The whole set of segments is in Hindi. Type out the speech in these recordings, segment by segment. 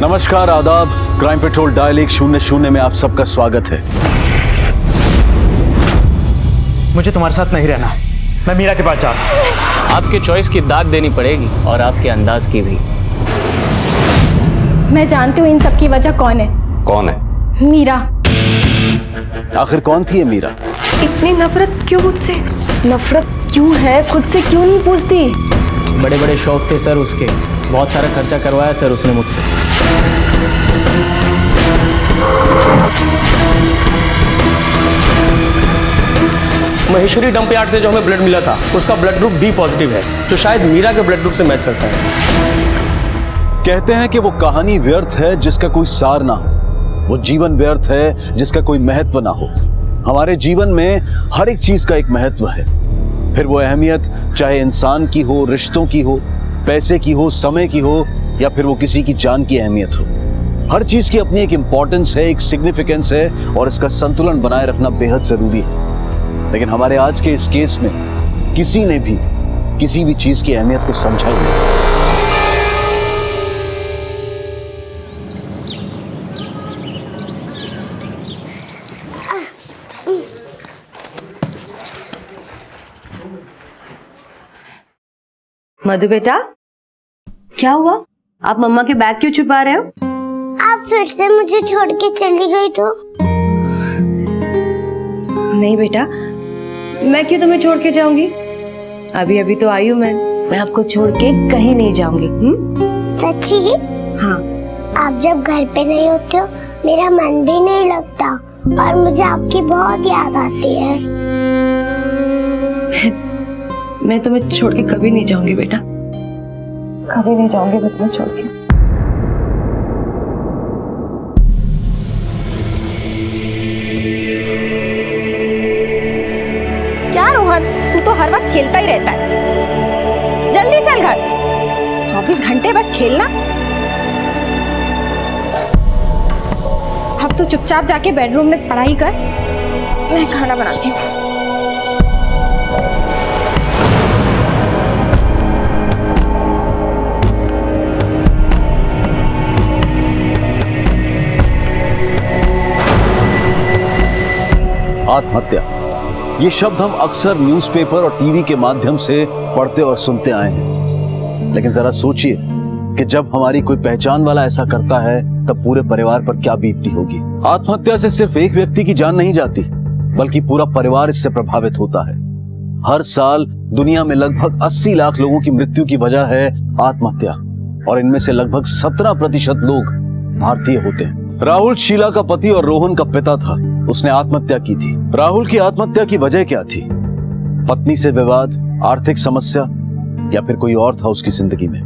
नमस्कार, आदाब। क्राइम पेट्रोल डायल 100 में आप सबका स्वागत है। मुझे तुम्हारे साथ नहीं रहना है, मैं मीरा के पास जा रहा हूँ। आपके चॉइस की दाद देनी पड़ेगी और आपके अंदाज की भी। मैं जानती हूँ इन सब की वजह कौन है। कौन है? मीरा। आखिर कौन थी ये मीरा? इतनी नफरत क्यों मुझसे? नफरत क्यों है? खुद से क्यों नहीं पूछती? बड़े बड़े शौक थे सर उसके, बहुत सारा खर्चा करवाया सर उसने मुझसे। महेश्वरी डंप यार्ड से जो हमें ब्लड मिला था उसका ब्लड ग्रुप बी पॉजिटिव है, जो शायद मीरा के ब्लड ग्रुप से मैच करता है। कहते हैं कि वो कहानी व्यर्थ है जिसका कोई सार ना हो, वो जीवन व्यर्थ है जिसका कोई महत्व ना हो। हमारे जीवन में हर एक चीज का एक महत्व है, फिर वो अहमियत चाहे इंसान की हो, रिश्तों की हो, पैसे की हो, समय की हो, या फिर वो किसी की जान की अहमियत हो। हर चीज की अपनी एक इंपॉर्टेंस है, एक सिग्निफिकेंस है, और इसका संतुलन बनाए रखना बेहद जरूरी है। लेकिन हमारे आज के इस केस में किसी ने भी किसी भी चीज की अहमियत को समझा ही नहीं। मधु बेटा, क्या हुआ? आप मम्मा के बैग क्यों छुपा रहे हो? आप फिर से मुझे छोड़ के चली गई तो? नहीं बेटा, मैं क्यों तुम्हें छोड़ के जाऊंगी? अभी अभी तो आई हूँ मैं आपको छोड़ के कहीं नहीं जाऊंगी। सच्ची? हाँ। आप जब घर पे नहीं होते हो मेरा मन भी नहीं लगता और मुझे आपकी बहुत याद आती है। मैं तुम्हें छोड़ के कभी नहीं जाऊंगी बेटा, कभी नहीं जाऊंगी मैं तुम्हें छोड़ के। क्या रोहन, तू तो हर वक्त खेलता ही रहता है। जल्दी चल घर, 24 घंटे बस खेलना। अब तू चुपचाप जाके बेडरूम में पढ़ाई कर, मैं खाना बनाती हूँ। आत्महत्या, ये शब्द हम अक्सर न्यूज़पेपर और टीवी के माध्यम से पढ़ते और सुनते आए हैं, लेकिन जरा सोचिए कि जब हमारी कोई पहचान वाला ऐसा करता है तब पूरे परिवार पर क्या बीतती होगी। आत्महत्या से सिर्फ एक व्यक्ति की जान नहीं जाती, बल्कि पूरा परिवार इससे प्रभावित होता है। हर साल दुनिया में लगभग 80 लाख लोगों की मृत्यु की वजह है आत्महत्या, और इनमें से लगभग 17% लोग भारतीय होते हैं। राहुल शीला का पति और रोहन का पिता था, उसने आत्महत्या की थी। राहुल की आत्महत्या की वजह क्या थी? पत्नी से विवाद, आर्थिक समस्या, या फिर कोई और था उसकी जिंदगी में?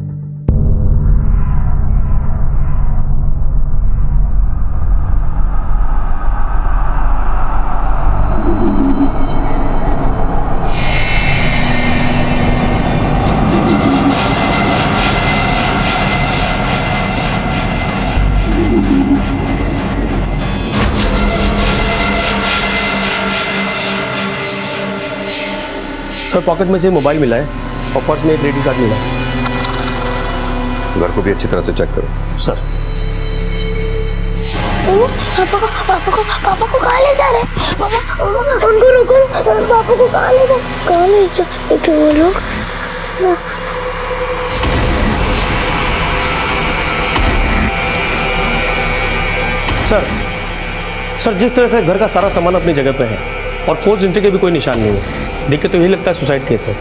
सर पॉकेट में से मोबाइल मिला है और पर्स में एक क्रेडिट कार्ड मिला है। घर को भी अच्छी तरह से चेक करो। सर पापा को कहाँ ले जा रहे हैं? पापा उनको रोको, पापा को कहाँ ले जा तो वो लोग। सर जिस तरह से घर का सारा सामान अपनी जगह पे है और फोर्स एंट्री के भी कोई निशान नहीं है, देख के तो यही लगता है सुसाइड केस है,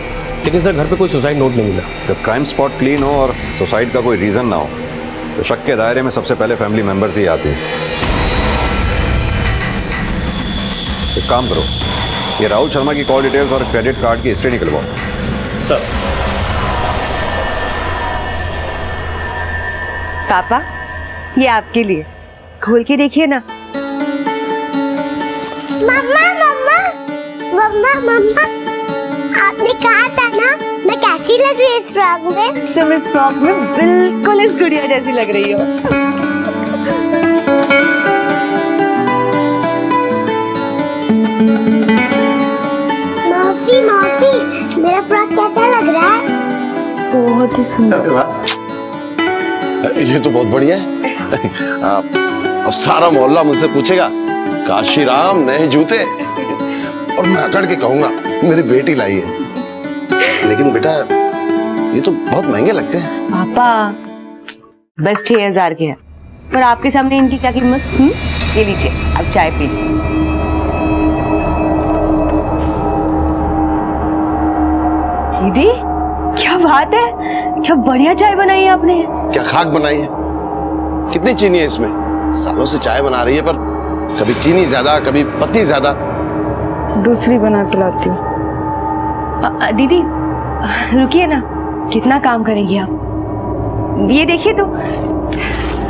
लेकिन सर घर पे कोई सुसाइड नोट नहीं मिला। जब क्राइम स्पॉट क्लीन हो और सुसाइड का कोई रीजन ना हो तो शक के दायरे में सबसे पहले फैमिली मेंबर्स ही आते हैं। एक काम करो, ये राहुल शर्मा की कॉल डिटेल्स और क्रेडिट कार्ड की हिस्ट्री निकलवाओ। सर पापा, ये आपके लिए, खोल के देखिए ना। मम्मा मम्मा मम्मा मम्मा, आपने कहा था ना मैं कैसी लग रही हूँ इस फ्रॉक में? तुम इस फ्रॉक में बिल्कुल इस गुड़िया जैसी लग रही हो। मौसी मौसी, मेरा फ्रॉक कैसा लग रहा है? बहुत ही सुंदर। ये तो बहुत बढ़िया है। अब सारा मोहल्ला मुझसे पूछेगा काशीराम नए जूते, और मैं अकड़ के कहूंगा मेरी बेटी लाई है। लेकिन बेटा ये तो बहुत महंगे लगते हैं। पापा बस 6000 के है, पर आपके सामने इनकी क्या कीमत? ये लीजिए, आप चाय पीजिए। दीदी क्या बात है, क्या बढ़िया चाय बनाई है आपने। क्या खाक बनाई है? कितनी चीनी है इसमें? सालों से चाय बना रही है, पर कभी चीनी ज्यादा कभी पत्ती ज्यादा। दूसरी बना के लाती हूँ। दीदी रुकिए ना, कितना काम करेंगी आप। ये देखिए तो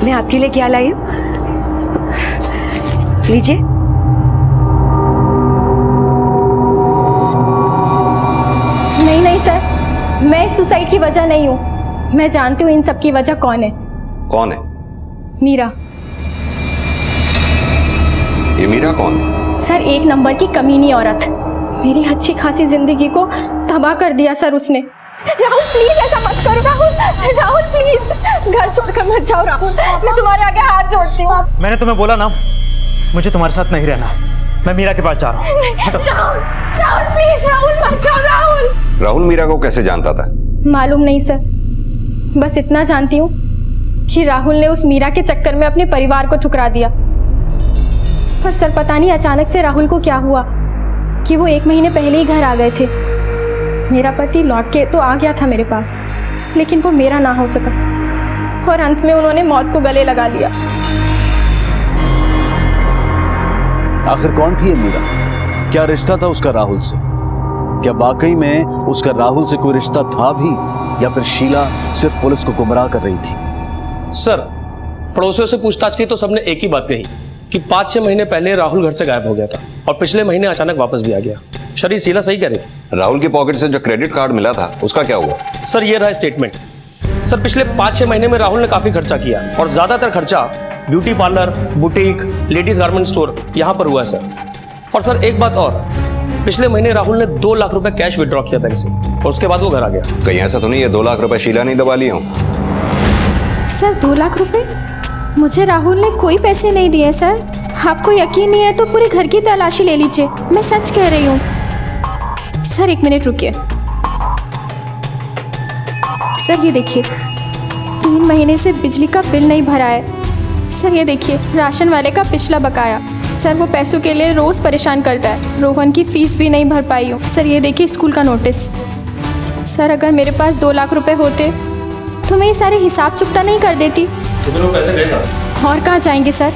मैं आपके लिए क्या लाई हूँ, लीजिए। नहीं नहीं सर, मैं इस सुसाइड की वजह नहीं हूँ। मैं जानती हूँ इन सब की वजह कौन है। कौन है? मीरा। ये मीरा कौन है? सर एक नंबर की कमीनी औरत, मेरी अच्छी खासी जिंदगी को तबाह कर दिया सर उसने। राहुल प्लीज ऐसा मत करो। राहुल राहुल प्लीज घर छोड़कर मत जाओ। राहुल मैं तुम्हारे आगे हाथ जोड़ती हूँ। मैंने तुम्हें बोला ना, मुझे तुम्हारे साथ नहीं रहना है। मैं मीरा के पास जा रहा हूँ। राहुल प्लीज, राहुल मत जाओ। राहुल राहुल मीरा को कैसे जानता था? मालूम नहीं सर, बस इतना जानती हूँ कि राहुल ने उस मीरा के चक्कर में अपने परिवार को ठुकरा दिया। पर सर पता नहीं अचानक से राहुल को क्या हुआ कि वो 1 महीने पहले ही घर आ गए थे। मेरा पति लौट के तो आ गया था मेरे पास, लेकिन वो मेरा ना हो सका और अंत में उन्होंने मौत को गले लगा लिया। आखिर कौन थी ये मीरा? क्या रिश्ता था उसका राहुल से? क्या वाकई में उसका राहुल से कोई रिश्ता था भी, या फिर शीला सिर्फ पुलिस को गुमराह कर रही थी? सर पड़ोसियों से पूछताछ की तो सबने एक ही बात कही कि 5-6 महीने पहले राहुल घर से गायब हो गया था और पिछले महीने अचानक वापस भी आ गया। शरीर शीला सही कह रही थी। राहुल की पॉकेट से जो क्रेडिट कार्ड मिला था उसका क्या हुआ? सर ये रहा स्टेटमेंट। सर पिछले 5-6 महीने में राहुल ने काफी खर्चा किया और ज्यादातर खर्चा beauty parlour, boutique, ladies garment store यहाँ पर हुआ है सर। और सर एक बात और, पिछले महीने राहुल ने 2 लाख रुपए कैश विड्रॉ किया बैंक से और उसके बाद वो घर आ गया। कहीं ऐसा तो नहीं है 2 लाख रुपए शीला नहीं दबा लिए हों? सर 2 लाख रुपए? मुझे राहुल ने कोई पैसे नहीं दिए सर। आपको यकीन नहीं है तो पूरे घर की तलाशी ले लीजिए, मैं सच कह रही हूँ। सर 1 मिनट रुकिए। सर ये देखिए, 3 महीने से बिजली का बिल नहीं भरा है। सर ये देखिए, राशन वाले का पिछला बकाया। सर वो पैसों के लिए रोज परेशान करता है। रोहन की फीस भी नहीं भर पाई हूँ। सर ये देखिए स्कूल का नोटिस। सर अगर मेरे पास 2 लाख रुपए होते तो मैं ये सारे हिसाब चुकता नहीं कर देती। तो फिर वो पैसे गए कहाँ? और कहाँ जाएंगे सर?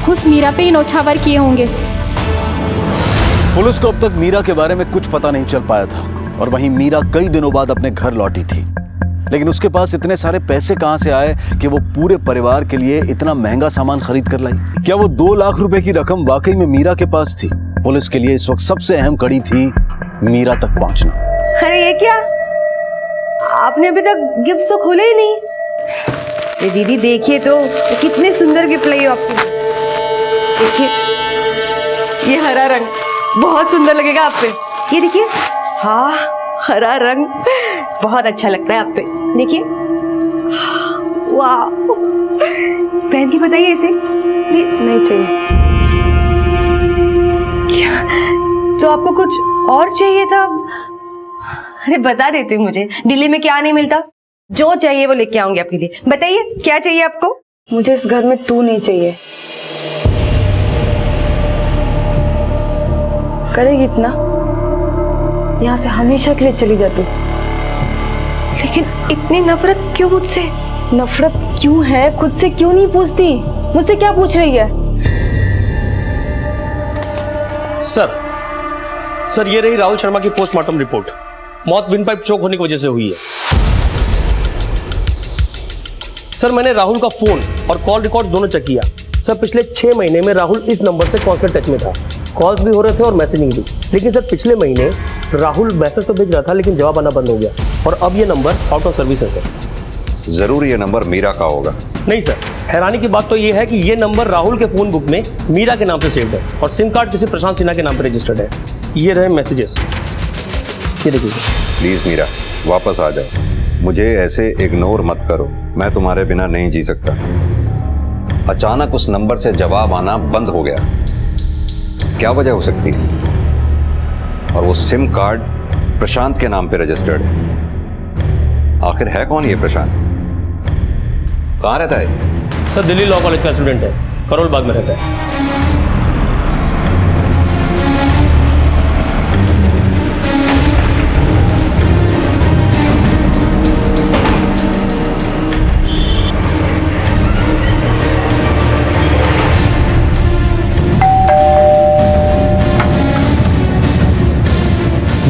उस मीरा पे ही नौछावर किए होंगे। पुलिस को अब तक मीरा के बारे में कुछ पता नहीं चल पाया था, और वहीं मीरा कई दिनों बाद अपने घर लौटी थी। लेकिन उसके पास इतने सारे पैसे कहां से आए कि वो पूरे परिवार के लिए इतना महंगा सामान खरीद कर लाई? क्या वो 2 लाख रुपए की रकम वाकई में मीरा के पास थी? पुलिस के लिए इस वक्त सबसे अहम कड़ी थी मीरा तक पहुंचना। अरे ये क्या, आपने अभी तक गिफ्ट तो खोले ही नहीं। ये दीदी देखिए तो कितने सुंदर गिफ्ट लाई हो आपको। देखिए ये हरा रंग बहुत सुंदर लगेगा आप पे। ये देखिए, हाँ हरा रंग बहुत अच्छा लगता है आप पे। देखिए, वाह, पहन के बताइए इसे। नहीं चाहिए क्या? तो आपको कुछ और चाहिए था? अरे बता देते मुझे, दिल्ली में क्या नहीं मिलता। जो चाहिए वो लेके आऊंगी आपके लिए। बताइए क्या चाहिए आपको? मुझे इस घर में तू नहीं चाहिए। करेगी इतना? यहाँ से हमेशा के लिए चली जा तू। लेकिन इतनी नफरत क्यों मुझसे? नफरत क्यों है? खुद से क्यों नहीं पूछती? मुझसे क्या पूछ रही है? सर ये रही राहुल शर्मा की पोस्टमार्टम रिपोर्ट। मौत विंड पाइप चोक होने की वजह से हुई है। सर मैंने राहुल का फोन और कॉल रिकॉर्ड दोनों चेक किया। सर पिछले 6 महीने में राहुल इस नंबर से कांस्टेंट टच में था। कॉल्स भी हो रहे थे और मैसेजिंग भी। लेकिन सर पिछले महीने राहुल मैसेज तो भेज रहा था लेकिन जवाब आना बंद हो गया और अब ये नंबर आउट ऑफ सर्विस है सर। जरूर ये नंबर मीरा का होगा। नहीं सर, हैरानी की बात तो ये है कि ये नंबर राहुल के फोन बुक में मीरा के नाम से सेव्ड है और सिम कार्ड किसी प्रशांत सिन्हा के नाम पर रजिस्टर्ड है। ये रहे मैसेजेस, ये देखिए। प्लीज मीरा वापस आ जाओ। मुझे ऐसे इग्नोर मत करो, मैं तुम्हारे बिना नहीं जी सकता। अचानक उस नंबर से जवाब आना बंद हो गया, क्या वजह हो सकती है? और वो सिम कार्ड प्रशांत के नाम पे रजिस्टर्ड है। आखिर है कौन ये प्रशांत? कहाँ रहता है? सर दिल्ली लॉ कॉलेज का स्टूडेंट है, करोल बाग में रहता है।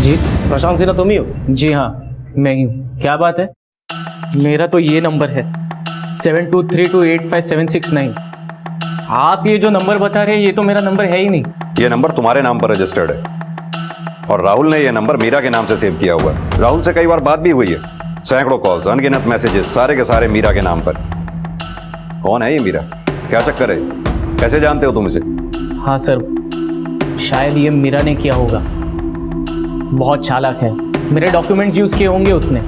जी प्रशांत सिन्हा तुम ही हो? जी हाँ, मैं ही हूँ। क्या बात है? मेरा तो ये नंबर है 7232857669। आप ये जो नंबर बता रहे हैं ये तो मेरा नंबर है ही नहीं। ये नंबर तुम्हारे नाम पर रजिस्टर्ड है और राहुल ने ये नंबर मीरा के नाम से सेव किया हुआ है। राहुल से कई बार बात भी हुई है, सैकड़ों कॉल्स, अनगिनत मैसेजेस, सारे के सारे मीरा के नाम पर। कौन है ये मीरा? क्या चक्कर है? कैसे जानते हो तुम इसे? हाँ सर, शायद ये मीरा ने किया होगा। बहुत चालाक है, मेरे डॉक्यूमेंट्स यूज किए होंगे उसने।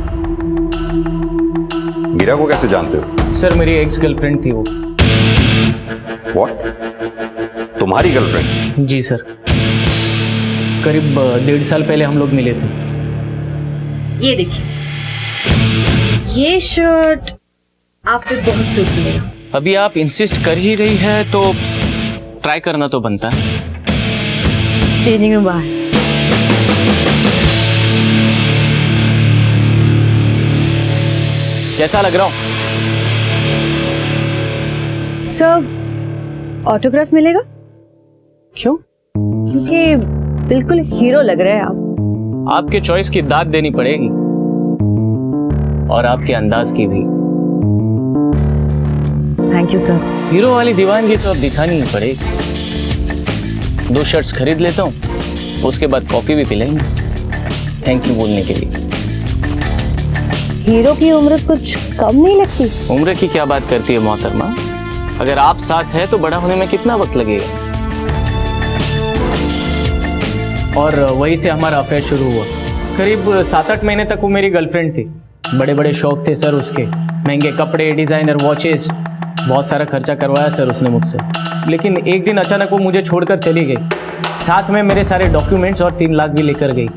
मीरा को कैसे जानते हो? सर मेरी एक्स गर्लफ्रेंड थी वो। व्हाट? तुम्हारी गर्लफ्रेंड? जी सर, करीब 1.5 साल पहले हम लोग मिले थे। ये देखिए, ये शर्ट आप पे बहुत सूट करेगा। अभी आप इंसिस्ट कर ही रही है तो ट्राई करना तो बनता है। चेंजिंग रूम बाहर। कैसा लग रहा हूँ? सर ऑटोग्राफ मिलेगा? क्यों? क्योंकि बिल्कुल हीरो लग रहे हैं आप। आपके चॉइस की दाद देनी पड़ेगी और आपके अंदाज की भी। Thank you sir. हीरो वाली दीवानगी तो अब दिखानी ही पड़ेगी। 2 शर्ट्स खरीद लेता हूँ, उसके बाद कॉफी भी पी लेंगे थैंक यू बोलने के लिए। हीरो की उम्र कुछ कम नहीं लगती? उम्र की क्या बात करती है मोहतरमा, अगर आप साथ हैं तो बड़ा होने में कितना वक्त लगेगा। और वहीं से हमारा अफेयर शुरू हुआ। करीब 7-8 महीने तक वो मेरी गर्लफ्रेंड थी। बड़े बड़े शौक थे सर उसके, महंगे कपड़े, डिजाइनर वॉचेस, बहुत सारा खर्चा करवाया सर उसने मुझसे। लेकिन एक दिन अचानक वो मुझे छोड़कर चली गई, साथ में मेरे सारे डॉक्यूमेंट्स और 3 लाख भी लेकर गई।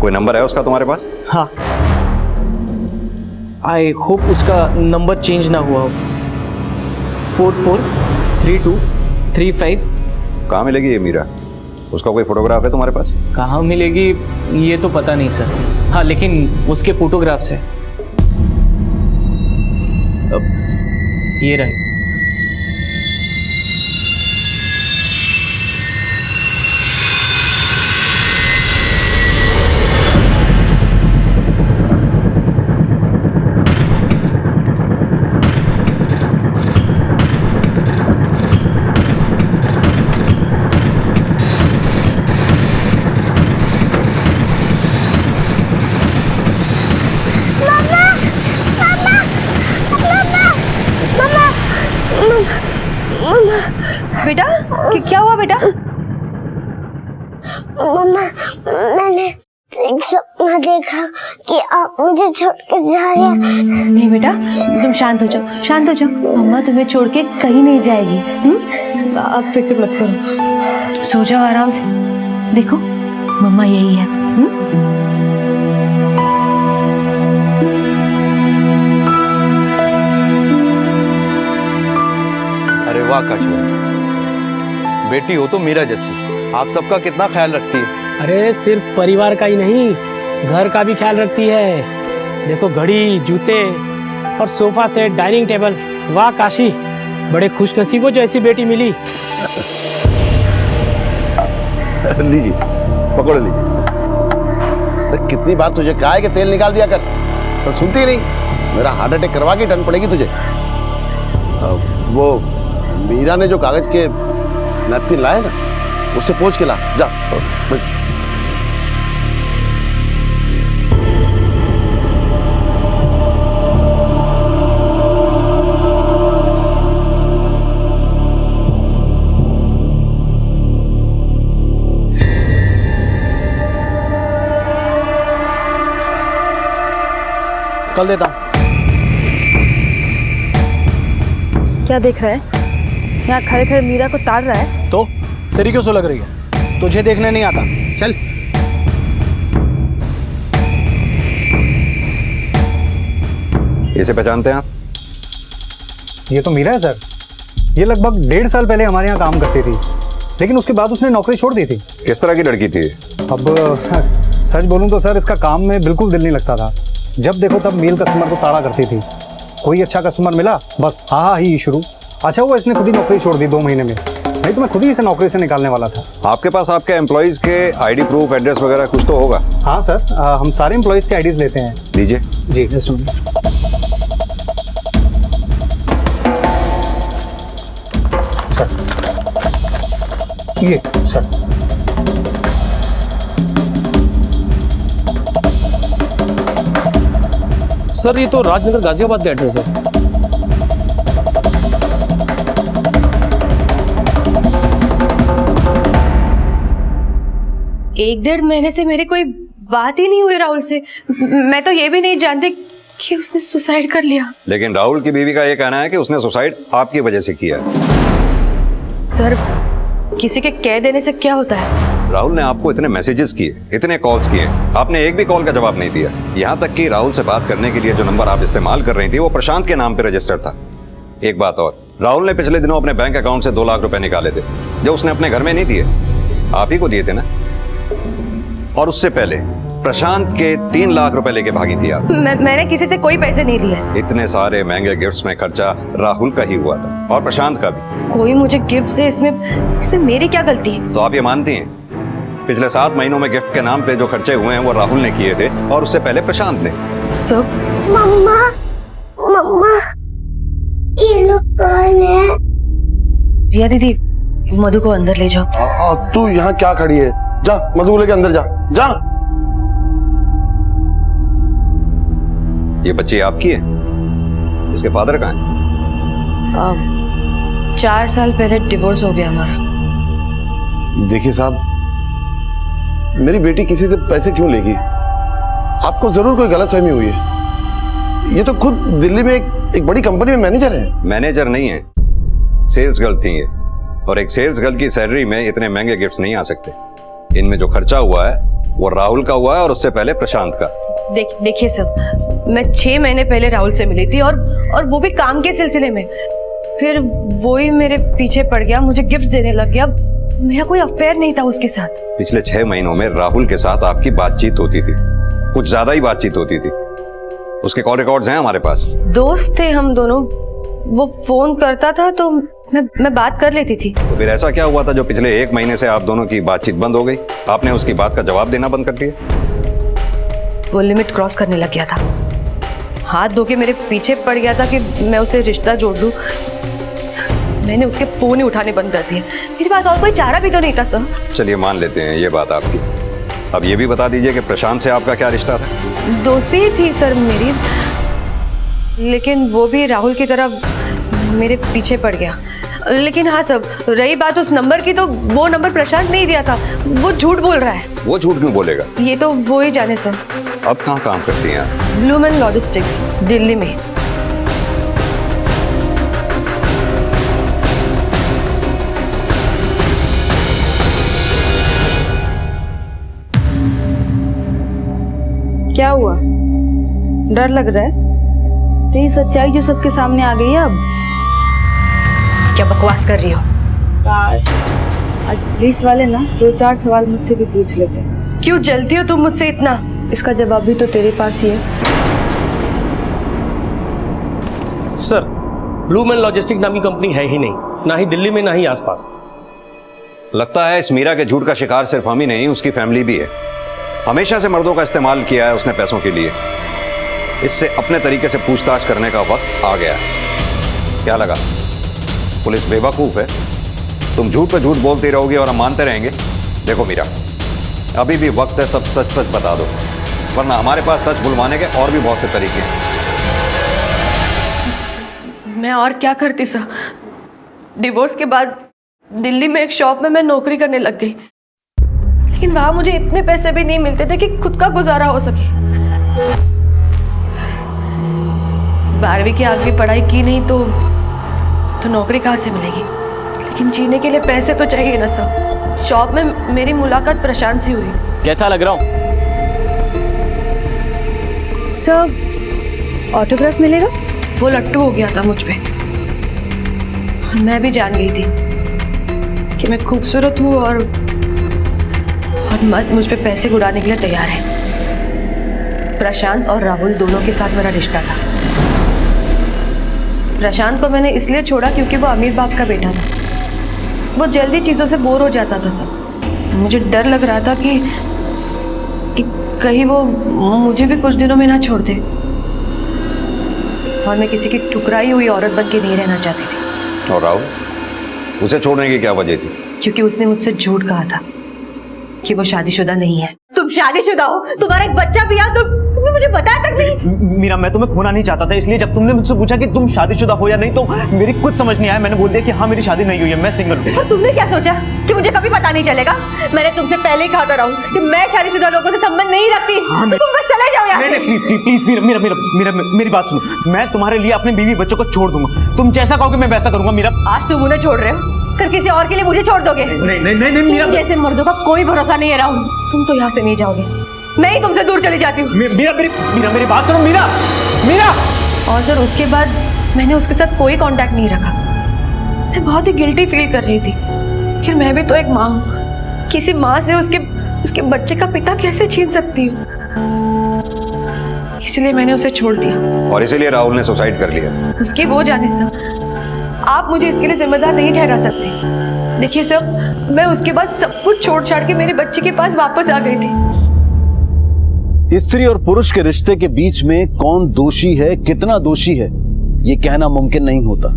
कोई नंबर है उसका तुम्हारे पास? हाँ, आई होप उसका नंबर चेंज ना हुआ हो। 443235। कहाँ मिलेगी ये मीरा? उसका कोई फोटोग्राफ है तुम्हारे पास? कहाँ मिलेगी ये तो पता नहीं सर। हाँ लेकिन उसके फोटोग्राफ्स है। ये रहे। बेटा क्या हुआ बेटा? मम्मा, मैंने एक सपना देखा कि आप मुझे छोड़ के जा रहे हैं। नहीं बेटा, तुम शांत हो जाओ, शांत हो जाओ। मम्मा तुम्हें छोड़ के कहीं नहीं जाएगी। आप फिक्र मत करो, सो जाओ आराम से। देखो मम्मा यही है। अरे वाह काशू, बेटी हो तो मीरा जैसी, आप सबका कितना ख्याल रखती है। अरे सिर्फ परिवार का ही नहीं, घर का भी ख्याल रखती है। देखो घड़ी, जूते और सोफा सेट, डाइनिंग टेबल। वाह काशी, बड़े खुश नसीब हो जो ऐसी बेटी मिली। लीजिए, पकड़ो लीजिए। अरे कितनी बार तुझे कहा है कि तेल निकाल दिया कर, तो सुनती नहीं। मेरा हार्ट अटैक करवा के टन पड़ेगी तुझे। वो मीरा ने जो कागज के नैपकिन लाए ना, उससे पोंछ के ला जा। कल देता हूँ। क्या देख रहा है? यहाँ खड़े खड़े मीरा को ताड़ रहा है। तो तेरी क्यों सो लग रही है? तुझे देखने नहीं आता? चल। इसे पहचानते हैं आप? ये तो मीरा है सर। ये लगभग 1.5 साल पहले हमारे यहाँ काम करती थी, लेकिन उसके बाद उसने नौकरी छोड़ दी थी। किस तरह की लड़की थी? अब सच बोलूं तो सर, इसका काम में बिल्कुल दिल नहीं लगता था। जब देखो तब मेल कस्टमर को ताड़ा करती थी। कोई अच्छा कस्टमर मिला बस हा ही शुरू। अच्छा हुआ इसने खुद ही नौकरी छोड़ दी 2 महीने में, नहीं तो मैं खुद ही इसे नौकरी से निकालने वाला था। आपके पास आपके एम्प्लॉइज के आईडी प्रूफ, एड्रेस वगैरह कुछ तो होगा? हाँ सर, हम सारे एम्प्लॉइज के आईडीज लेते हैं। दीजिए। जी जस्ट मिनट। सर ये सर। सर ये तो राजनगर गाजियाबाद का एड्रेस है। एक 1.5 महीने से मेरी कोई बात ही नहीं हुई राहुल से। मैं तो ये भी नहीं जानती कि उसने सुसाइड कर लिया। लेकिन राहुल की बीवी का ये कहना है कि उसने सुसाइड आपकी वजह से किया। सर किसी के कह देने से क्या होता है? राहुल ने आपको इतने मैसेजेस किए, इतने कॉल्स किए, आपने एक भी कॉल का जवाब नहीं दिया। यहाँ तक कि राहुल से बात करने के लिए जो नंबर आप इस्तेमाल कर रही थी वो प्रशांत के नाम पे रजिस्टर्ड था। एक बात और, राहुल ने पिछले दिनों अपने बैंक अकाउंट से 2 लाख रुपए निकाले थे, जो उसने अपने घर में नहीं दिए, आप ही को दिए थे ना। और उससे पहले प्रशांत के 3 लाख रुपए लेके भागी थी आप। मैंने किसी से कोई पैसे नहीं दिए। इतने सारे महंगे गिफ्ट्स में खर्चा राहुल का ही हुआ था और प्रशांत का भी। कोई मुझे गिफ्ट्स दे, इसमें मेरी क्या गलती है? तो आप ये मानती हैं पिछले 7 महीनों में गिफ्ट के नाम पे जो खर्चे हुए हैं वो राहुल ने किए थे और उससे पहले प्रशांत ने। सब मम्मा मम्मा ये लोग कौन है? रिया दीदी, मधु को अंदर ले जाओ। तू यहाँ क्या खड़ी है? जा मधु को लेके अंदर जा। जा। ये बच्ची आपकी है? इसके फादर कहाँ हैं? 4 साल पहले डिवोर्स हो गया हमारा। देखिए साहब, मेरी बेटी किसी से पैसे क्यों लेगी? आपको जरूर कोई गलतफहमी हुई है। ये तो खुद दिल्ली में एक बड़ी कंपनी में मैनेजर है। मैनेजर नहीं है, सेल्स गर्ल थी ये। और एक सेल्स गर्ल की सैलरी में इतने महंगे गिफ्ट्स नहीं आ सकते। इनमें जो खर्चा हुआ है वो राहुल का हुआ है और उससे पहले प्रशांत का। देखिए सब, मैं 6 महीने पहले राहुल से मिली थी और वो भी काम के सिलसिले में। फिर वो ही मेरे पीछे पड़ गया, मुझे गिफ्ट्स देने लग गया। मेरा कोई अफेयर नहीं था उसके साथ। पिछले 6 महीनों में राहुल के साथ आपकी बातचीत होती थी, कुछ ज्यादा ही बातचीत होती थी। उसके कॉल रिकॉर्ड्स हैं हमारे पास। दोस्त थे हम दोनों, वो फोन करता था तो मैं बात कर लेती थी। तो फिर ऐसा क्या हुआ था जो पिछले 1 महीने से आप दोनों की बातचीत बंद हो गई? आपने उसकी बात का जवाब देना बंद कर दिया? वो लिमिट क्रॉस करने लग गया था, हाथ धो के मेरे पीछे पड़ गया था कि मैं उसे रिश्ता जोड़ लूं। मैंने उसके फोन ही उठाने बंद कर दिए। मेरे पास और कोई चारा भी तो नहीं था सर। चलिए मान लेते हैं ये बात आपकी। अब ये भी बता दीजिए कि प्रशांत से आपका क्या रिश्ता था? दोस्ती ही थी सर मेरी, लेकिन वो भी राहुल की तरह मेरे पीछे पड़ गया। लेकिन हाँ सब, रही बात उस नंबर की, तो वो नंबर प्रशांत नहीं दिया था, वो झूठ बोल रहा है। वो झूठ क्यों बोलेगा? ये तो वो ही जाने सर। अब कहाँ काम करती हैं आप? ब्लू मैन लॉजिस्टिक्स, दिल्ली में। क्या हुआ? डर लग रहा है? तेरी सच्चाई जो सबके सामने आ गई है अब। क्या बकवास कर रही हो? काश आज पुलिस वाले ना 2-4 सवाल मुझसे भी पूछ लेते। क्यों जलती हो तुम मुझसे इतना? इसका जवाब भी तो तेरे पास ही है। सर, ब्लू मैन लॉजिस्टिक नाम की कंपनी है ही नहीं, ना ही दिल्ली में ना ही आसपास। लगता है इस मीरा के झूठ का शिकार सिर्फ हम ही नहीं, उसकी फैमिली भी है। हमेशा से मर्दों का इस्तेमाल किया है उसने पैसों के लिए। इससे अपने तरीके से पूछताछ करने का वक्त आ गया है। क्या लगा पुलिस बेवकूफ है? तुम झूठ पे झूठ बोलती रहोगी और हम मानते रहेंगे? देखो मीरा, अभी भी वक्त है, सब सच सच बता दो, वरना हमारे पास सच बुलवाने के और भी बहुत से तरीके हैं। मैं और क्या करती सर? डिवोर्स के बाद दिल्ली में एक शॉप में मैं नौकरी करने लग गई, लेकिन वहां मुझे इतने पैसे भी नहीं मिलते थे कि खुद का गुजारा हो सके। 12वीं की आगे पढ़ाई की नहीं तो नौकरी कहाँ से मिलेगी। लेकिन जीने के लिए पैसे तो चाहिए ना सर। शॉप में मेरी मुलाकात प्रशांत से हुई। कैसा लग रहा हूँ? सर ऑटोग्राफ मिलेगा? वो लट्टू हो गया था मुझ पे और मैं भी जान गई थी कि मैं खूबसूरत हूँ और मत मुझ पे पैसे उड़ाने के लिए तैयार है। प्रशांत और राहुल दोनों के साथ मेरा रिश्ता था। प्रशांत को मैंने इसलिए छोड़ा क्योंकि वो अमीर बाप का बेटा था। वो जल्दी चीज़ों से बोर हो जाता था सब। मुझे डर लग रहा था कि कहीं वो मुझे भी कुछ दिनों में ना छोड़ दे। और मैं किसी की ठुकराई हुई औरत बन के नहीं रहना चाहती थी। और राहुल, उसे छोड़ने की क्या वजह थी? क्योंकि उसने मुझसे झूठ कहा था कि वो शादीशुदा नहीं है। तुम शादीशुदा हो, तुम्हारा एक बच्चा भी है, तुमने मुझे बताया तक नहीं। मीरा, मैं तुम्हें खोना नहीं चाहता था, इसलिए जब तुमने मुझसे पूछा कि तुम शादीशुदा हो या नहीं तो मेरी कुछ समझ नहीं आया। मैंने बोल दिया कि हाँ मेरी शादी नहीं हुई है, मैं सिंगल हूँ। और तुमने क्या सोचा कि मुझे कभी पता नहीं चलेगा? मैंने तुमसे पहले ही कहा था राहुल कि मैं शादीशुदा लोगों से संबंध नहीं रखती। तो तुम बस चले जाओ यहाँ से। प्लीज मेरी बात सुनो। मैं तुम्हारे लिए अपने बीवी बच्चों को छोड़ दूंगा। तुम जैसा कहोगे मैं वैसा करूंगा। मीरा, आज तुम उन्हें छोड़ रहे हो, कल किसी और के लिए मुझे छोड़ दोगे। नहीं मीरा, जैसे मर्दों का कोई भरोसा नहीं है राहुल। तुम तो यहाँ से नहीं जाओगे, मैं ही तुमसे दूर चली जाती हूँ। मीरा मेरी बात सुनो। मीरा। और सर उसके बाद मैंने उसके साथ कोई कांटेक्ट नहीं रखा। मैं बहुत ही गिल्टी फील कर रही थी। फिर मैं भी तो एक माँ हूँ, किसी माँ से उसके बच्चे का पिता कैसे छीन सकती हूँ। इसलिए मैंने उसे छोड़ दिया। और इसीलिए राहुल ने सुसाइड कर लिया। उसकी वो जाने सर, आप मुझे इसके लिए जिम्मेदार नहीं ठहरा सकते। देखिए सर, मैं उसके बाद सब कुछ छोड़ छाड़ के मेरे बच्चे के पास वापस आ गई थी। स्त्री और पुरुष के रिश्ते के बीच में कौन दोषी है, कितना दोषी है, ये कहना मुमकिन नहीं होता,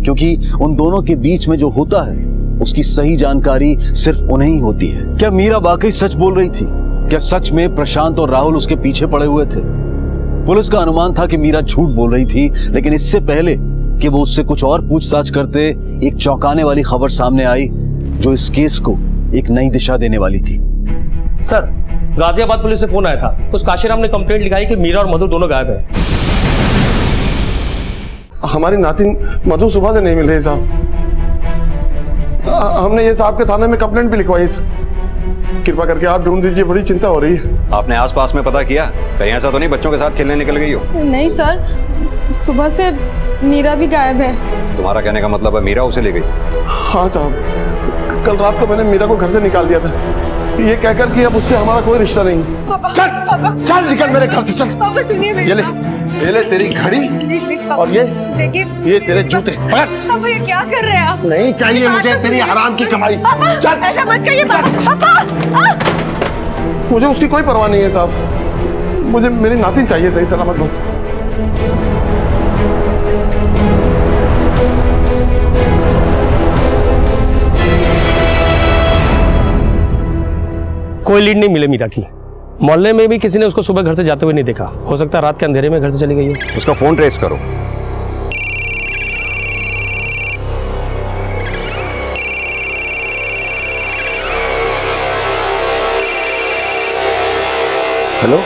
क्योंकि उन दोनों के बीच में जो होता है उसकी सही जानकारी सिर्फ उन्हें ही होती है। क्या मीरा वाकई सच बोल रही थी? क्या सच में प्रशांत और राहुल उसके पीछे पड़े हुए थे? पुलिस का अनुमान था कि मीरा झूठ बोल रही थी, लेकिन इससे पहले कि वो उससे कुछ और पूछताछ करते, एक चौंकाने वाली खबर सामने आई जो इस केस को एक नई दिशा देने वाली थी। सर, गाजियाबाद पुलिस से फोन आया था। उस काशीराम ने कंप्लेंट लिखाई कि मीरा और मधु दोनों गायब है। हमारी नातिन मधु सुबह से नहीं मिल रही साहब। हमने ये साहब के थाने में कंप्लेंट भी लिखवाई सर। कृपा करके आप ढूंढ दीजिए, बड़ी चिंता हो रही है। आपने आसपास में पता किया? कहीं ऐसा तो नहीं बच्चों के साथ खेलने निकल गई हो? नहीं सर, सुबह से मीरा भी गायब है। तुम्हारा कहने का मतलब है मीरा उसे ले गई? हाँ साहब, कल रात को मैंने मीरा को घर से निकाल दिया था, ये कहकर कि अब उससे हमारा कोई रिश्ता नहीं। चल निकल मेरे घर से, चल। पापा सुनिए मेरी। ये ले तेरी घड़ी और ये तेरे जूते। पापा ये क्या कर रहे हैं आप? नहीं चाहिए मुझे तेरी हराम की कमाई। चल ऐसा मत कहिए पापा। मुझे उसकी कोई परवाह नहीं है साहब, मुझे मेरी नातिन चाहिए सही सलामत बस। कोई लीड नहीं मिले मीरा की। मोहल्ले में भी किसी ने उसको सुबह घर से जाते हुए नहीं देखा। हो सकता है रात के अंधेरे में घर से चली गई हो। उसका फोन ट्रेस करो। हेलो,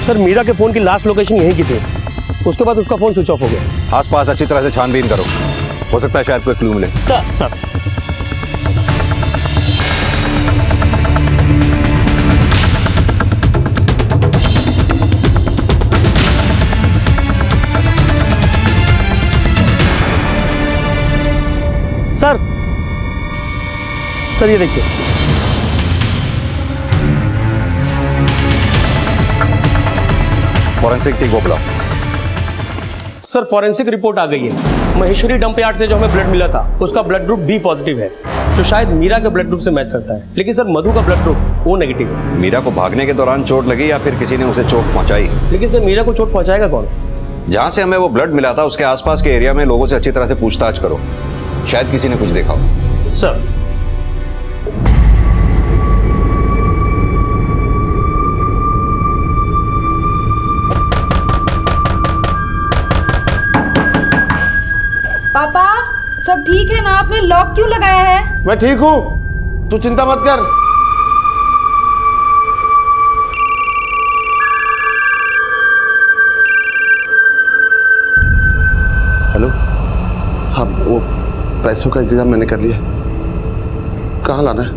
सर, मीरा के फोन की लास्ट लोकेशन यहीं की थी। उसके बाद उसका फोन स्विच ऑफ हो गया। आसपास अच्छी तरह से छानबीन करो, हो सकता है शायद कोई क्लू मिले। सर सर सर ये देखिए। फॉरेंसिक टीम को बुलाओ। सर, फॉरेंसिक रिपोर्ट आ गई है। महेश्वरी डंप यार्ड से जो हमें ब्लड मिला था उसका ब्लड ग्रुप बी पॉजिटिव है, जो शायद मीरा के ब्लड ग्रुप से मैच करता है। लेकिन सर, मधु का ब्लड ग्रुप ओ नेगेटिव है। मीरा को भागने के दौरान चोट लगी या फिर किसी ने उसे चोट पहुंचाई? लेकिन सर, मीरा को चोट पहुंचाएगा कौन? जहां से हमें वो ब्लड मिला था उसके आसपास के एरिया में लोगों से अच्छी तरह से पूछताछ करो, शायद किसी ने कुछ देखा हो। सर, सब ठीक है ना? आपने लॉक क्यों लगाया है? मैं ठीक हूँ, तू चिंता मत कर। हेलो, हाँ वो पैसों का इंतजाम मैंने कर लिया। कहाँ लाना है?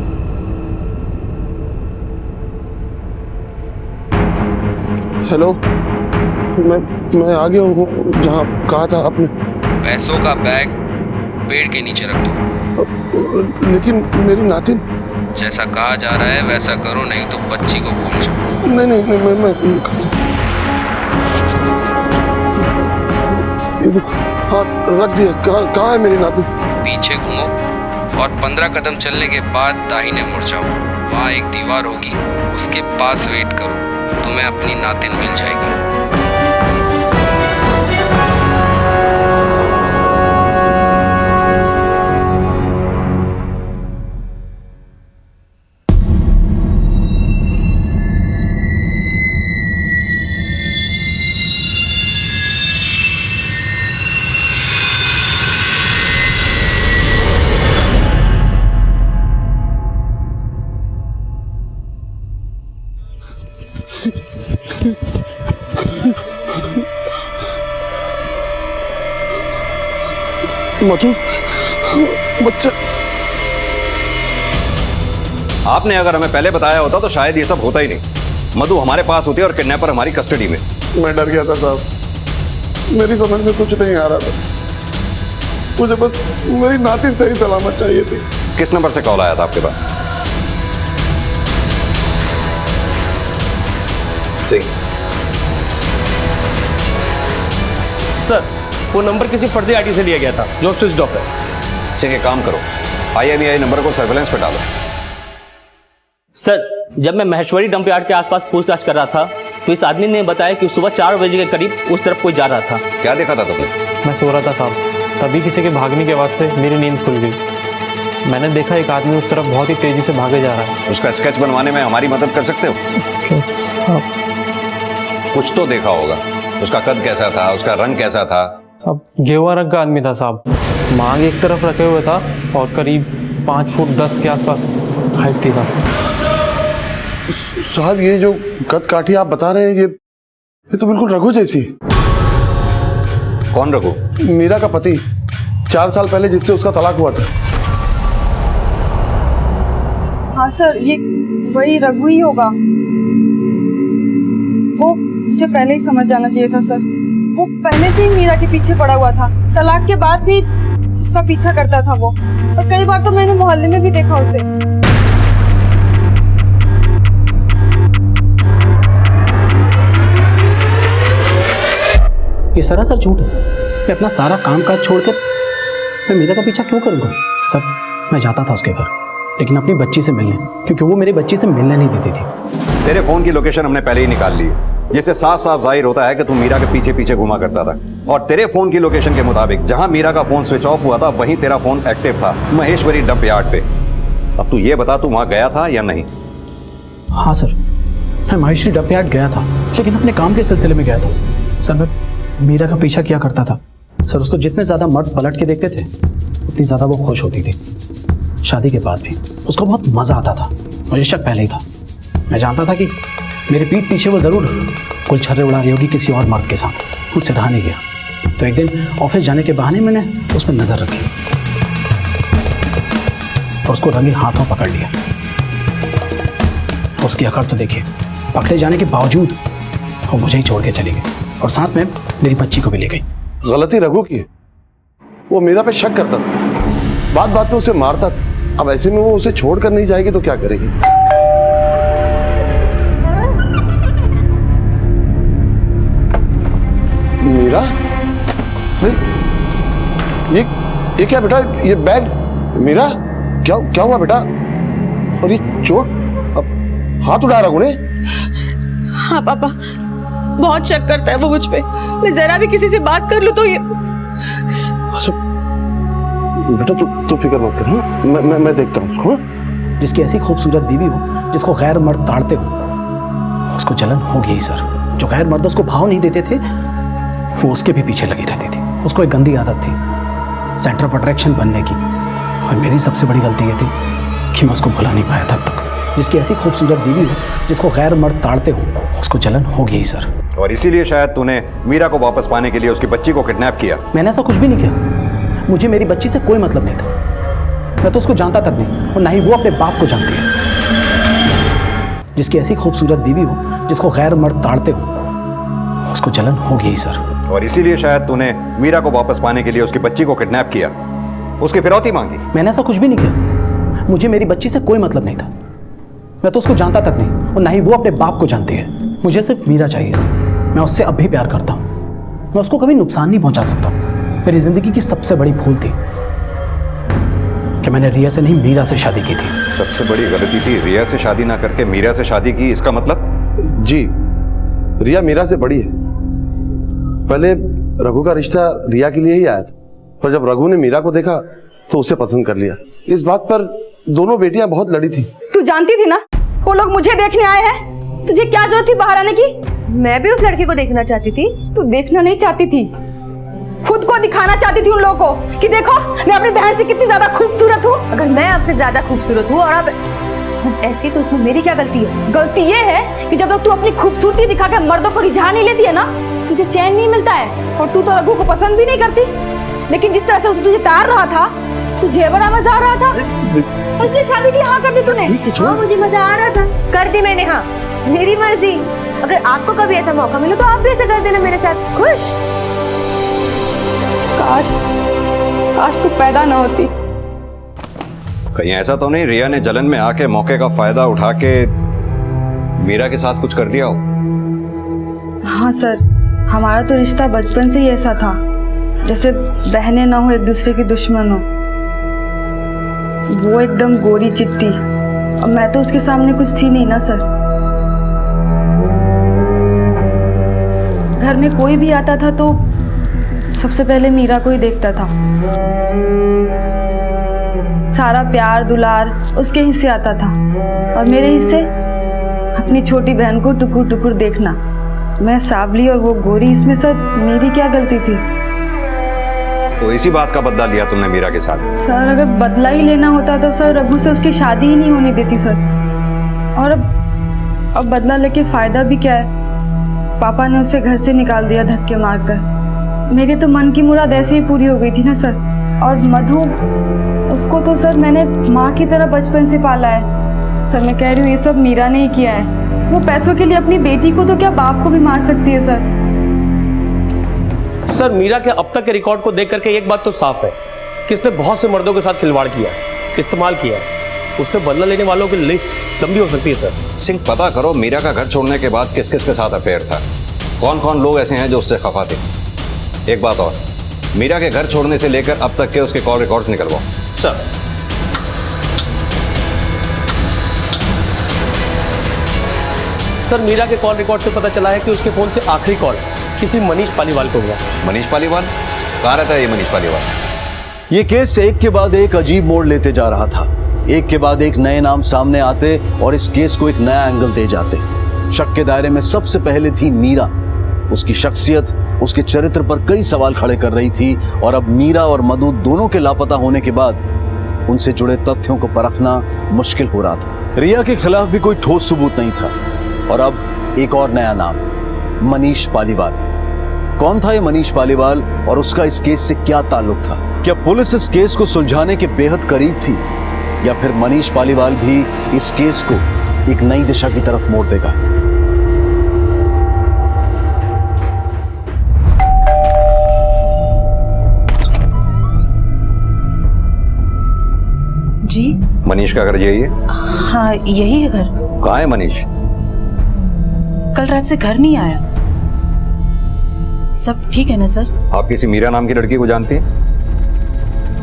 हेलो, मैं आ गया हूँ जहाँ कहा था आपने। पैसों का बैग पेड़ के नीचे रख दो। लेकिन मेरी नातिन। जैसा कहा जा रहा है वैसा करो, नहीं तो बच्ची को भूल जाओ। नहीं नहीं मैं ये देखो, हाँ रख दिया। कहाँ है मेरी नातिन? पीछे घूमो और 15 कदम चलने के बाद दाहिने मुड़ जाओ। वहाँ एक दीवार होगी, उसके पास वेट करो, तुम्हें अपनी नातिन मिल जाएगी। मधु, बच्चा। आपने अगर हमें पहले बताया होता तो शायद ये सब होता ही नहीं। मधु हमारे पास होती और किडनैपर हमारी कस्टडी में। मैं डर गया था साहब, मेरी समझ में कुछ नहीं आ रहा था। मुझे बस मेरी नातिन सही सलामत चाहिए थी। किस नंबर से कॉल आया था आपके पास? सिंह। सर, वो नंबर किसी फर्जी आईडी से लिया गया था जो स्विच ऑफ है। सिंह, एक काम करो, IMEI नंबर को सर्वेलेंस पे डालो। सर, जब मैं महेश्वरी डंप यार्ड के आसपास पूछताछ कर रहा था तो इस आदमी ने बताया कि सुबह 4 बजे के करीब उस तरफ कोई जा रहा था। क्या देखा था तुमने? मैं सो रहा था साहब, तभी किसी के भागने की आवाज़ से मेरी नींद खुल गई। मैंने देखा एक आदमी उस तरफ बहुत ही तेजी से भागे जा रहा है। उसका स्केच बनवाने में हमारी मदद कर सकते हो? स्केच साहब? कुछ तो देखा होगा। उसका कद कैसा था, उसका रंग कैसा था? साहब, गेरुआ रंग का आदमी था साहब, मांग एक तरफ रखे हुए था और करीब 5 फुट 10 के आसपास हाइट थी साहब। साहब, ये जो कद काठी आप बता रहे हैं ये तो बिल्कुल रघु जैसी। कौन रघु? मीरा का पति, 4 साल पहले जिससे उसका तलाक हुआ था। हाँ सर, ये वही रघु ही होगा। वो मुझे पहले ही समझ जाना चाहिए था सर। वो पहले से ही मीरा के पीछे पड़ा हुआ था, तलाक के बाद भी उसका पीछा करता था वो, और कई बार तो मैंने मोहल्ले में भी देखा उसे। ये सरासर झूठ है। मैं अपना सारा काम काज छोड़कर मैं मीरा का पीछा क्यों करूँगा? सर, मैं जाता था उसके घर, लेकिन अपनी बच्ची से मिलने, क्योंकि वो मेरी बच्ची से मिलने नहीं देती थी। तेरे फोन की लोकेशन हमने पहले ही निकाल ली है, जिससे साफ साफ जाहिर होता है कि तू मीरा के पीछे पीछे घुमा करता था। और तेरे फोन की लोकेशन के मुताबिक जहां मीरा का फोन स्विच ऑफ हुआ था वहीं तेरा फोन एक्टिव था, महेश्वरी डंप यार्ड पे। अब तू ये बता, तू वहां गया था या नहीं? हाँ सर, मैं महेश्वरी डंप यार्ड गया था, लेकिन अपने काम के सिलसिले में गया था। सर, मैं मीरा का पीछा किया करता था। सर, उसको जितने ज्यादा मर्द पलट के देखते थे उतनी ज्यादा वो खुश होती थी। शादी के बाद भी उसको बहुत मजा आता था। मुझे शक पहले ही था। मैं जानता था कि मेरे पीठ पीछे वो जरूर कुल छर्रे उड़ा रही होगी किसी और मर्द के साथ। मुझसे रहा नहीं गया, तो एक दिन ऑफिस जाने के बहाने मैंने उस पर नजर रखी और उसको रंगे हाथों पकड़ लिया। उसकी अकड़ तो देखिए, पकड़े जाने के बावजूद वो मुझे ही छोड़ के चली गई और साथ में मेरी बच्ची को भी ले गई। गलती रघु की है, वो मीरा पे शक करता था, बात बात में उसे मारता था। अब ऐसे में वो उसे छोड़कर नहीं जाएगी तो क्या करेगी? मीरा, नहीं, ये क्या बेटा? ये बैग? मीरा, क्या हुआ बेटा? और ये चोट? अब हाथ उठा रघु ने? हाँ पापा, बहुत शक करता है वो मुझ पे। मैं जरा भी किसी से बात कर लूं तो ये। अच्छा बेटा, तू फिक्र मत कर। हाँ, मैं देखता हूँ उसको। जिसकी ऐसी खूबसूरत बीवी हो, जिसको गैर मर्द ताड़ते हो, उसको जलन होगी ही सर। जो गैर मर्द उसको भाव नहीं देते थे वो उसके भी पीछे लगी रहती थी। उसको एक गंदी आदत थी, सेंटर ऑफ अट्रैक्शन बनने की। और मेरी सबसे बड़ी गलती ये थी कि मैं उसको भुला नहीं पाया था अब तक। जिसकी ऐसी खूबसूरत बीवी हो, जिसको गैर मर्द ताड़ते हो, उसको जलन होगी ही सर। और इसीलिए शायद तूने मीरा को वापस पाने के लिए उसकी बच्ची को किडनैप किया। मैंने ऐसा कुछ भी नहीं किया। मुझे मेरी बच्ची से कोई मतलब नहीं था। मैं तो उसको जानता तक नहीं, और ना ही वो अपने बाप को जानती है। जिसकी ऐसी खूबसूरत बीवी हो, जिसको गैर मर्द ताड़ते हो, उसको जलन होगी ही सर। और इसीलिए शायद तूने मीरा को वापस पाने के लिए उसकी बच्ची को किडनैप किया, उसकी फिरौती मांगी। मैंने ऐसा कुछ भी नहीं किया। मुझे मेरी बच्ची से कोई मतलब नहीं था। मैं तो उसको जानता तक नहीं, और ना ही वो अपने बाप को जानती है। मुझे सिर्फ मीरा चाहिए थी। मैं उससे अब भी प्यार करता हूँ। मैं उसको कभी नुकसान नहीं पहुंचा सकता। मेरी जिंदगी की सबसे बड़ी भूल थी कि मैंने रिया से नहीं, मीरा से शादी की थी। सबसे बड़ी गलती थी रिया से शादी ना करके मीरा से शादी की। इसका मतलब? जी, रिया मीरा से बड़ी है। पहले रघु का रिश्ता रिया के लिए ही आया था, पर जब रघु ने मीरा को देखा तो उसे पसंद कर लिया। इस बात पर दोनों बेटियां बहुत लड़ी थी। तू जानती थी ना वो लोग मुझे देखने आए हैं। तुझे क्या जरूरत थी बाहर आने की? मैं भी उस लड़की को देखना चाहती थी। तू देखना नहीं चाहती थी, खुद को दिखाना चाहती थी उन लोगों को कि देखो मैं अपनी बहन से कितनी ज्यादा खूबसूरत हूँ। अगर मैं आपसे ज्यादा खूबसूरत हूँ और अब ऐसी, तो इसमें मेरी क्या गलती है? गलती ये है कि जब तक तू अपनी खूबसूरती दिखा के मर्दों को रिझा नहीं लेती है ना, तुझे चैन नहीं मिलता है। और तू तो रघु को पसंद भी नहीं करती, लेकिन जिस तरह से तुझे तार रहा था, तुझे बड़ा मजा आ रहा था, उससे शादी की हाँ कर दी तूने। हाँ, मुझे मजा आ रहा था, कर दी मैंने हाँ। मेरी मर्जी। अगर आपको कभी ऐसा मौका मिले तो आप भी ऐसा कर देना मेरे साथ। खुश? काश तू पैदा न होती। कहीं ऐसा तो नहीं रिया ने जलन में आके मौके का फायदा उठा के मीरा के साथ कुछ कर दिया हो? हाँ सर, हमारा तो रिश्ता बचपन से ही ऐसा था, जैसे बहनें ना हो एक दूसरे की दुश्मन हो। वो एकदम गोरी चिट्टी, अब मैं तो उसके सामने कुछ थी नहीं ना सर। घर में कोई भी आता था तो सबसे पहले मीरा को ही देखता था। सारा प्यार दुलार उसके हिस्से आता था, और मेरे हिस्से अपनी छोटी बहन को टुकुर टुकुर देखना। मैं सावली और वो गोरी, इसमें सर मेरी क्या गलती थी? तो इसी बात का बदला लिया तुमने मीरा के साथ? सर अगर बदला ही लेना होता तो सर रघु से उसकी शादी ही नहीं होने देती सर। और अब बदला लेके फायदा भी क्या है? पापा ने उसे घर से निकाल दिया धक्के मारकर। मेरी तो मन की मुराद ऐसे ही पूरी हो गई थी ना सर। और मधु, उसको तो सर मैंने माँ की तरह बचपन से पाला है। सर मैं कह रही हूँ ये सब मीरा ने ही किया है। वो पैसों के लिए अपनी बेटी को तो क्या बाप को भी मार सकती है सर। सर मीरा के अब तक के रिकॉर्ड को देख करके एक बात तो साफ है कि इसने बहुत से मर्दों के साथ खिलवाड़ किया है, इस्तेमाल किया है। उससे बदला लेने वालों की लिस्ट लंबी हो सकती है सर। सिंह, पता करो मीरा का घर छोड़ने के बाद किस किस के साथ अफेयर था, कौन कौन लोग ऐसे हैं जो उससे खफा थे। एक बात और, मीरा के घर छोड़ने से लेकर अब तक के उसके कॉल रिकॉर्ड्स निकलवाओ। सर सर मीरा के कॉल रिकॉर्ड से पता चला है कि उसके फोन से आखिरी कॉल किसी मनीष पालीवाल को हुआ। मनीष पालीवाल? कहाँ रहता है ये मनीष पालीवाल? ये केस एक के बाद एक अजीब मोड़ लेते जा रहा था। एक के बाद एक नए नाम सामने आते और इस केस को एक नया एंगल दे जाते। शक के दायरे में सबसे पहले थी मीरा। उसकी शख्सियत, उसके चरित्र पर कई सवाल खड़े कर रही थी, और अब मीरा और मधु दोनों के लापता होने के बाद उनसे जुड़े तथ्यों को परखना मुश्किल हो रहा था। रिया के खिलाफ भी कोई ठोस सबूत नहीं था, और अब एक और नया नाम, मनीष पालीवाल। कौन था ये मनीष पालीवाल और उसका इस केस से क्या ताल्लुक था? क्या पुलिस इस केस को सुलझाने के बेहद करीब थी, या फिर मनीष पालीवाल भी इस केस को एक नई दिशा की तरफ मोड़ देगा? जी मनीष का घर यही है? हाँ यही है घर। कहाँ है मनीष? कल रात से घर नहीं आया। सब ठीक है ना सर? आप किसी मीरा नाम की लड़की को जानती हैं?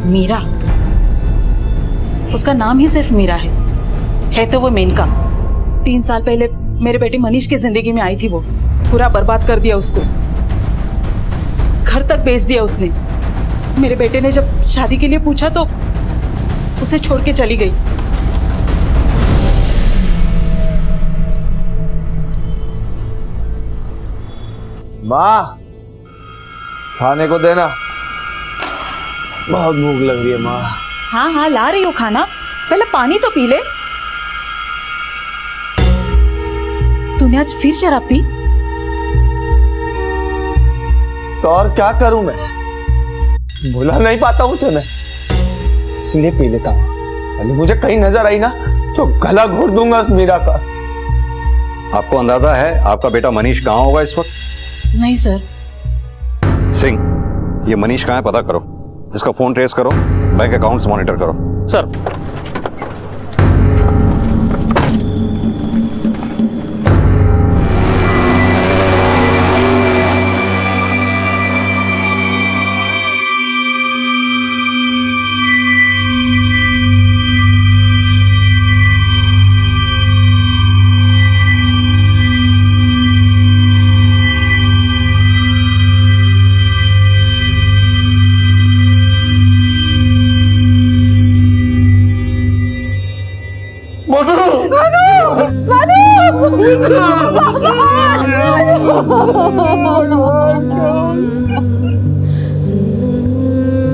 मीरा? उसका नाम ही सिर्फ मीरा है तो वो मेनका। 3 साल पहले मेरे बेटे मनीष की जिंदगी में आई थी। वो पूरा बर्बाद कर दिया उसको, घर तक बेच दिया उसने। मेरे बेटे ने जब शादी के लिए पूछा तो उसे छोड़ के चली गई। माँ, खाने को देना। बहुत भूख लग रही है माँ। हाँ हाँ ला रही हूँ खाना, पहले पानी तो पी ले। तूने आज फिर शराब पी? तो और क्या करूं मैं, भुला नहीं पाता हूँ मैं, इसलिए पी लेता हूँ। यदि मुझे कहीं नजर आई ना तो गला घोट दूंगा उस मीरा का। आपको अंदाजा है आपका बेटा मनीष कहाँ होगा इस वक्त? नहीं सर। सिंह, ये मनीष कहाँ है पता करो, इसका फोन ट्रेस करो, बैंक अकाउंट्स मॉनिटर करो। सर।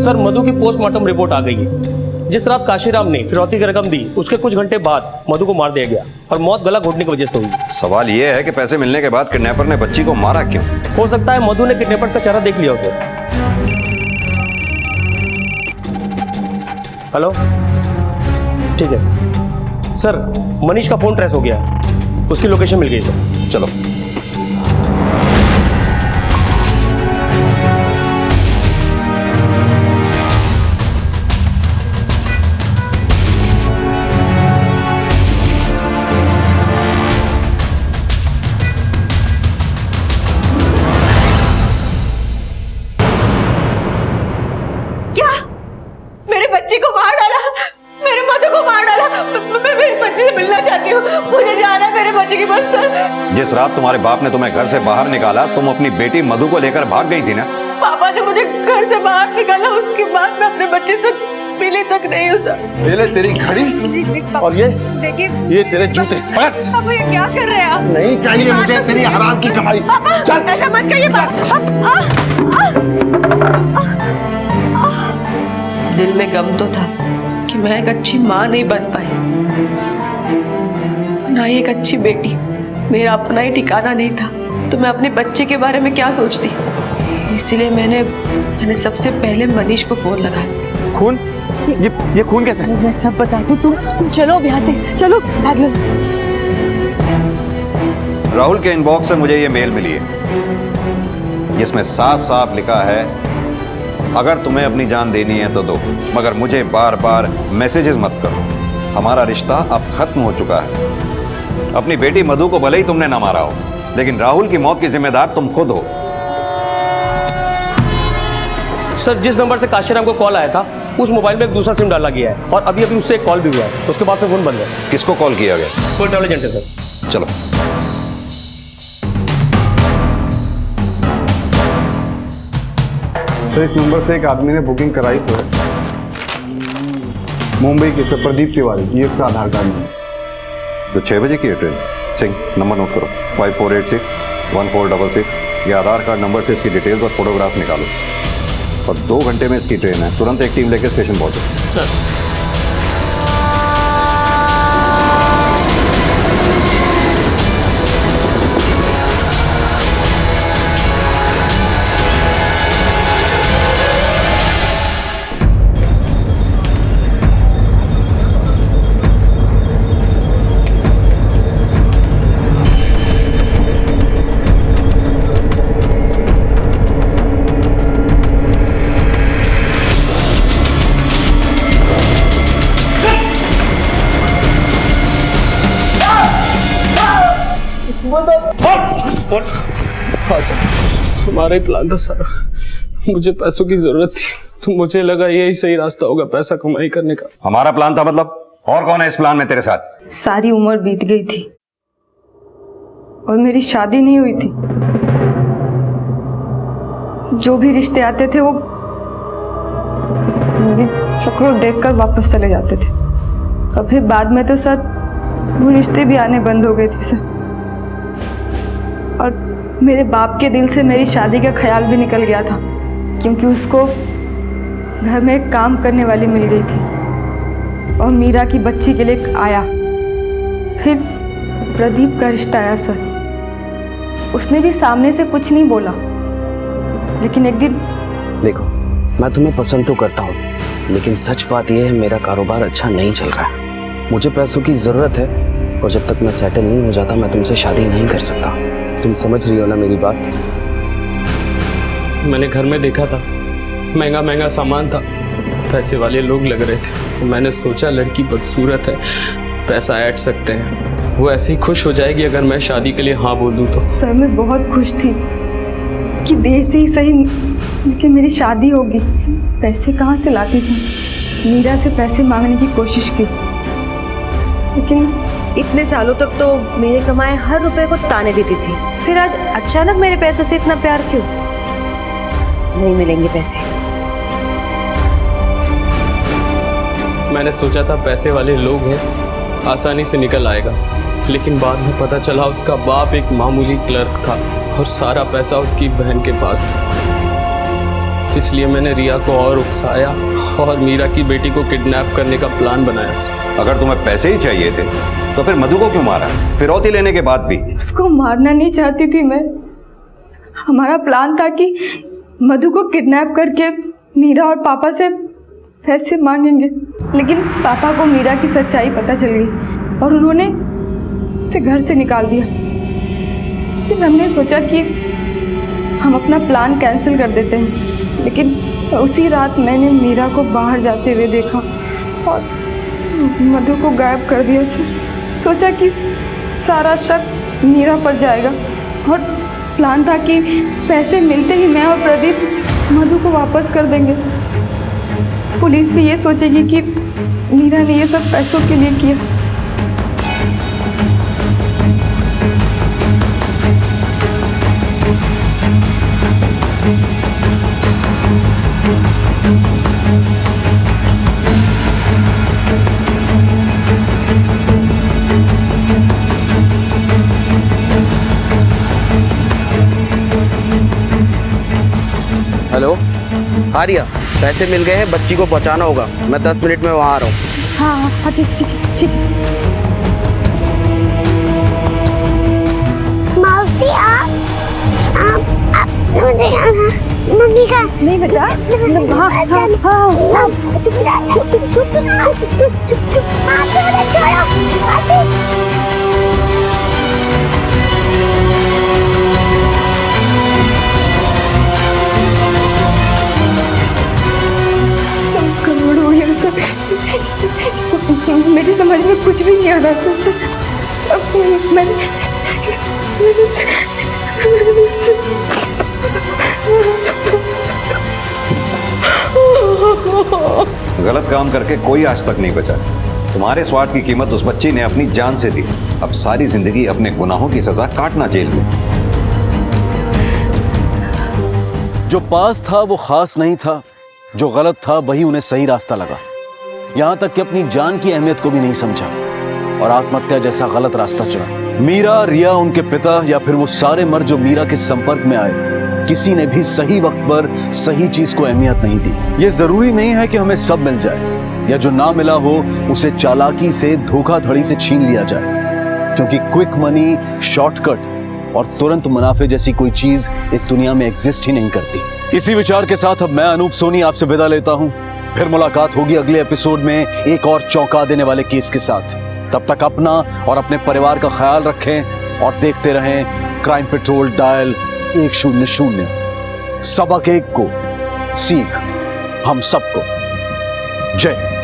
सर मधु की पोस्टमार्टम रिपोर्ट आ गई है। जिस रात काशीराम ने फिरौती की रकम दी उसके कुछ घंटे बाद मधु को मार दिया गया और मौत गला घोटने की वजह से हुई। सवाल यह है कि पैसे मिलने के बाद किडनैपर ने बच्ची को मारा क्यों? हो सकता है मधु ने किडनैपर का चेहरा देख लिया उसे। हेलो, ठीक है सर, मनीष का फोन ट्रेस हो गया, उसकी लोकेशन मिल गई सर। चलो। जिस रात तुम्हारे बाप ने तुम्हें घर से बाहर निकाला तुम अपनी बेटी मधु को लेकर भाग गई थी ना? पापा ने मुझे घर से बाहर निकाला, उसके बाद मैं अपने बच्चे से मिली तक नहीं हूँ सर। पहले तेरी घड़ी और ये तेरे जूते। पापा ये क्या कर रहे हैं आप? नहीं चाहिए मुझे तेरी हराम की कमाई। चल ऐसा मत कहिए। दिल में गम तो था कि मैं एक अच्छी माँ नहीं बन पाई, ना ही एक अच्छी बेटी। मेरा अपना ही ठिकाना नहीं था तो मैं अपने बच्चे के बारे में क्या सोचती। इसीलिए मैंने सबसे पहले मनीष को फोन लगाया। खून? ये खून कैसे? मैं सब बताती हूँ, तुम चलो यहाँ से, चलो भाग लो। राहुल के इनबॉक्स से मुझे ये मेल मिली है जिसमें साफ साफ लिखा है अगर तुम्हें अपनी जान देनी है तो दो, मगर मुझे बार बार मैसेजेस मत करो। हमारा रिश्ता अब खत्म हो चुका है। अपनी बेटी मधु को भले ही तुमने न मारा हो, लेकिन राहुल की मौत की जिम्मेदार तुम खुद हो। सर जिस नंबर से काशीराम को कॉल आया था उस मोबाइल में एक दूसरा सिम डाला गया है और अभी उससे एक कॉल भी हुआ है, उसके बाद से फोन बंद है। किसको कॉल किया गया? कोई ट्रैवल एजेंट है सर। चलो। सर इस नंबर से एक आदमी ने बुकिंग कराई तो है, मुंबई की सर, प्रदीप तिवारी, ये उसका आधार कार्ड है। तो 6 बजे की है ट्रेन। सिंह नंबर नोट करो 5486-1466। ये आधार कार्ड नंबर से इसकी डिटेल्स और फोटोग्राफ निकालो और 2 घंटे में इसकी ट्रेन है। तुरंत एक टीम लेकर स्टेशन पहुंचो। सर। हाँ सर, हमारा ही प्लान था सारा। मुझे पैसों की जरूरत थी तो मुझे लगा यही सही रास्ता होगा पैसा कमाई करने का। हमारा प्लान था मतलब? और कौन है इस प्लान में तेरे साथ? सारी उम्र बीत गई थी और मेरी शादी नहीं हुई थी। जो भी रिश्ते आते थे वो मेरी शक्ल देखकर वापस चले जाते थे। और फिर बाद में तो सर वो रिश्ते भी आने बंद हो गए थे सर। और मेरे बाप के दिल से मेरी शादी का ख्याल भी निकल गया था, क्योंकि उसको घर में एक काम करने वाली मिल गई थी और मीरा की बच्ची के लिए आया। फिर प्रदीप का रिश्ता आया सर। उसने भी सामने से कुछ नहीं बोला, लेकिन एक दिन देखो, मैं तुम्हें पसंद तो करता हूँ, लेकिन सच बात यह है मेरा कारोबार अच्छा नहीं चल रहा है। मुझे पैसों की ज़रूरत है और जब तक मैं सेटल नहीं हो जाता मैं तुमसे शादी नहीं कर सकता। तुम समझ रही हो ना मेरी बात? मैंने घर में देखा था, महंगा महंगा सामान था, पैसे वाले लोग लग रहे थे। मैंने सोचा लड़की बदसूरत है, पैसा ऐड सकते हैं, वो ऐसे ही खुश हो जाएगी अगर मैं शादी के लिए हाँ बोल दूँ तो। सर मैं बहुत खुश थी कि देर से ही सही लेकिन मेरी शादी होगी। पैसे कहाँ से लाती थी? मीरा से पैसे मांगने की कोशिश की, लेकिन इतने सालों तक तो मेरे कमाए हर रुपए को ताने देती थी, फिर आज अचानक मेरे पैसों से इतना प्यार क्यों? नहीं मिलेंगे पैसे। मैंने सोचा था पैसे वाले लोग हैं, आसानी से निकल आएगा, लेकिन बाद में पता चला उसका बाप एक मामूली क्लर्क था और सारा पैसा उसकी बहन के पास था। इसलिए मैंने रिया को और उकसाया और मीरा की बेटी को किडनैप करने का प्लान बनाया। अगर तुम्हें पैसे ही चाहिए थे तो फिर मधु को क्यों मारा, फिरौती लेने के बाद भी? उसको मारना नहीं चाहती थी मैं। हमारा प्लान था कि मधु को किडनैप करके मीरा और पापा से पैसे मांगेंगे, लेकिन पापा को मीरा की सच्चाई पता चल गई और उन्होंने उसे घर से निकाल दिया। फिर हमने सोचा कि हम अपना प्लान कैंसिल कर देते हैं, लेकिन उसी रात मैंने मीरा को बाहर जाते हुए देखा और मधु को गायब कर दिया। सोचा कि सारा शक मीरा पर जाएगा और प्लान था कि पैसे मिलते ही मैं और प्रदीप मधु को वापस कर देंगे। पुलिस भी ये सोचेगी कि मीरा ने ये सब पैसों के लिए किया। हेलो, हाँ रिया, पैसे मिल गए हैं, बच्ची को पहुंचाना होगा। मैं 10 मिनट में वहाँ आ रहा हूँ। हाँ हाँ ठीक ठीक ठीक। मौसी आप मुझे मम्मी का नहीं बेटा। हाँ हाँ हाँ मेरी समझ में कुछ भी नहीं आ रहा था। गलत काम करके कोई आज तक नहीं बचा। तुम्हारे स्वार्थ की कीमत उस बच्ची ने अपनी जान से दी। अब सारी जिंदगी अपने गुनाहों की सजा काटना जेल में। जो पास था वो खास नहीं था, जो गलत था वही उन्हें सही रास्ता लगा। यहां तक कि अपनी जान की अहमियत को भी नहीं समझा और आत्महत्या जैसा गलत रास्ता चुना। मीरा, रिया, उनके पिता या फिर वो सारे मर्द जो मीरा के संपर्क में आए, किसी ने भी सही वक्त पर सही चीज को अहमियत नहीं दी। ये जरूरी नहीं है कि हमें सब मिल जाए या जो ना मिला हो उसे चालाकी से, धोखाधड़ी से छीन लिया जाए, क्योंकि क्विक मनी, शॉर्टकट और तुरंत मुनाफे जैसी कोई चीज इस दुनिया में एग्जिस्ट ही नहीं करती। इसी विचार के साथ अब मैं अनूप सोनी आपसे विदा लेता हूं। फिर मुलाकात होगी अगले एपिसोड में एक और चौंका देने वाले केस के साथ। तब तक अपना और अपने परिवार का ख्याल रखें और देखते रहें क्राइम पेट्रोल डायल 100। सबक एक को सीख हम सबको। जय।